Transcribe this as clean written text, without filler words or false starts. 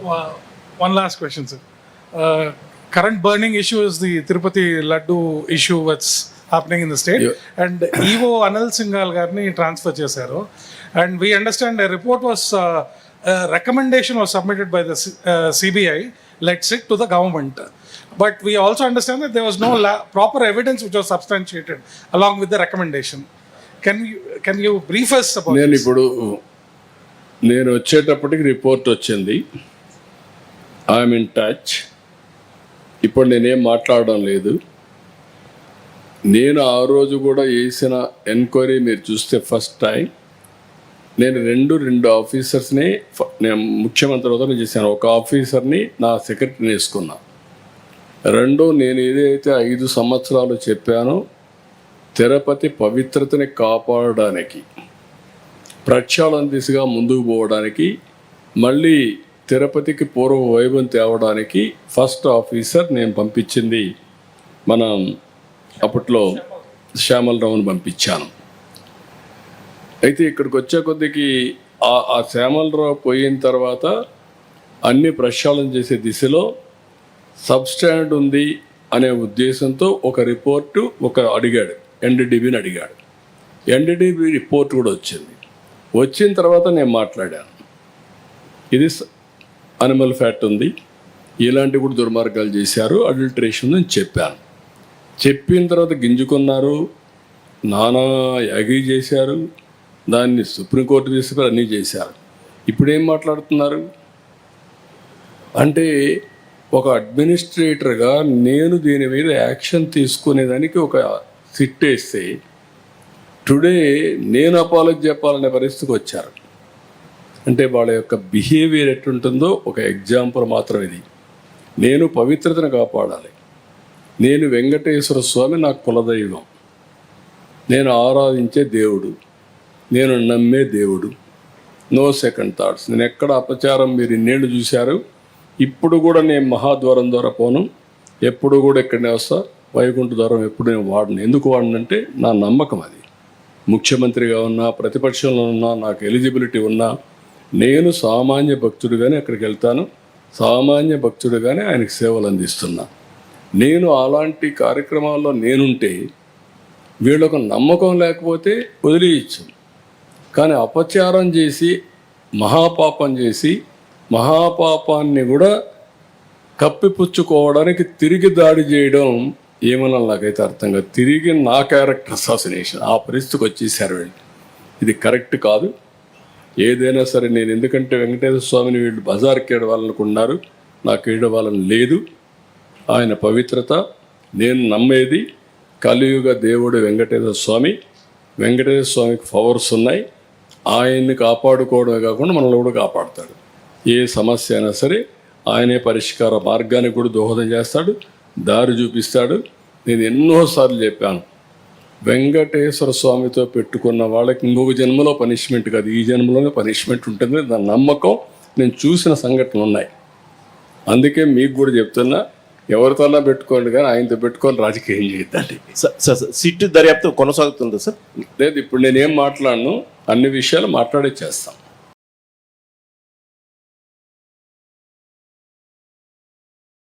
One last question, sir. Current burning issue is the Tirupati Laddu issue that's happening in the state. Yeah. And EO Anil Singhal garni transfer chesaru. And we understand a report was, a recommendation was submitted by the CBI, let's say, to the government. But we also understand that there was no proper evidence which was substantiated along with the recommendation. Can you brief us about this? నేను వచ్చేటప్పటికి report వచ్చింది. I'm in touch. ఇప్పుడు నేనేం మాట్లాడడం లేదు. నేను ఆ రోజు కూడా చేసిన ఎంక్వైరీ మీరు చూస్తే ఫస్ట్ టైం నేను రెండు ఆఫీసర్స్ని నేను ముఖ్యమంత్రి అవుతాను చేశాను. ఒక ఆఫీసర్ని నా సెక్రటరీని వేసుకున్నా. నేను ఏదైతే 5 సంవత్సరాలు చెప్పానో తిరుపతి పవిత్రతని కాపాడడానికి, ప్రక్షాళన దిశగా ముందుకు పోవడానికి, మళ్ళీ తిరుపతికి పూర్వ వైభవం తేవడానికి ఫస్ట్ ఆఫీసర్ నేను పంపించింది మనం అప్పట్లో శ్యామలరావుని పంపించాను. అయితే ఇక్కడికి వచ్చే కొద్దికి ఆ శ్యామలరావు పోయిన తర్వాత అన్ని ప్రక్షాళన చేసే దిశలో సబ్స్టాండ్ ఉంది అనే ఉద్దేశంతో ఒక రిపోర్టు అడిగాడు, ఎన్డీడీబీని అడిగాడు. ఎన్డీడీబీ రిపోర్ట్ కూడా వచ్చిన తర్వాత నేను మాట్లాడాను. ఇది అనిమల్ ఫ్యాట్ ఉంది, ఇలాంటి కూడా దుర్మార్గాలు చేశారు, అడల్టరేషన్ అని చెప్పాను. చెప్పిన తర్వాత గింజుకున్నారు, నానా యాగి చేశారు, దాన్ని సుప్రీంకోర్టు తీసుకుని అన్నీ చేశారు. ఇప్పుడేం మాట్లాడుతున్నారు అంటే ఒక అడ్మినిస్ట్రేటర్గా నేను దీని మీద యాక్షన్ తీసుకునేదానికి ఒక సిట్ వేస్తే టుడే నేను అపాలజీ చెప్పాలనే పరిస్థితికి వచ్చారు. అంటే వాళ్ళ యొక్క బిహేవియర్ ఎట్టుంటుందో ఒక ఎగ్జాంపుల్ మాత్రం ఇది. నేను పవిత్రతను కాపాడాలి. నేను వెంకటేశ్వర స్వామి నాకు కులదైవం, నేను ఆరాధించే దేవుడు, నేను నమ్మే దేవుడు. No second thoughts. నేను ఎక్కడ అపచారం మీరు ఇన్నేళ్ళు చూశారు. ఇప్పుడు కూడా నేను మహాద్వారం ద్వారా పోను, ఎప్పుడు కూడా ఇక్కడనే వస్తా. వైకుంఠ ద్వారం ఎప్పుడు నేను వాడను. ఎందుకు వాడనంటే నా నమ్మకం అది. ముఖ్యమంత్రిగా ఉన్నా, ప్రతిపక్షంలో ఉన్నా, నాకు ఎలిజిబిలిటీ ఉన్నా, నేను సామాన్య భక్తుడిగానే అక్కడికి వెళ్తాను. సామాన్య భక్తుడిగానే ఆయనకు సేవలు అందిస్తున్నా. నేను అలాంటి కార్యక్రమాల్లో నేనుంటే వీళ్ళకు నమ్మకం లేకపోతే వదిలేయచ్చు. కానీ అపచారం చేసి మహాపాపం చేసి మహాపాపాన్ని కూడా కప్పిపుచ్చుకోవడానికి తిరిగి దాడి చేయడం ఏమన్నా నాకైతే అర్థం కాదు. తిరిగి నా క్యారెక్టర్ అసాసినేషన్ ఆ పరిస్థితికి వచ్చేసారు వీళ్ళు. ఇది కరెక్ట్ కాదు. ఏదైనా సరే నేను ఎందుకంటే వెంకటేశ్వర స్వామిని వీళ్ళు బజార్కి ఏడవాలనుకున్నారు, నాకు ఏడవాలని లేదు. ఆయన పవిత్రత నేను నమ్మేది కలియుగ దేవుడు వెంకటేశ్వర స్వామి. వెంకటేశ్వర స్వామికి పవర్స్ ఉన్నాయి. ఆయన్ని కాపాడుకోవడమే కాకుండా మనల్ని కూడా కాపాడుతాడు. ఏ సమస్య అయినా సరే ఆయనే పరిష్కార మార్గానికి కూడా దోహదం చేస్తాడు, దారి చూపిస్తాడు. నేను ఎన్నోసార్లు చెప్పాను, వెంకటేశ్వర స్వామితో పెట్టుకున్న వాళ్ళకి ఇంకొక జన్మలో పనిష్మెంట్ కాదు, ఈ జన్మలోనే పనిష్మెంట్ ఉంటుంది. దాని నమ్మకం నేను చూసిన సంఘటనలు ఉన్నాయి. అందుకే మీకు కూడా చెప్తున్నా, ఎవరితోనా పెట్టుకోండి కానీ ఆయనతో పెట్టుకొని రాజకీయం చేయొద్దండి. సార్ సిట్ దర్యాప్తు కొనసాగుతుందా సార్? లేదు, ఇప్పుడు నేనేం మాట్లాడను, అన్ని విషయాలు మాట్లాడే చేస్తాం.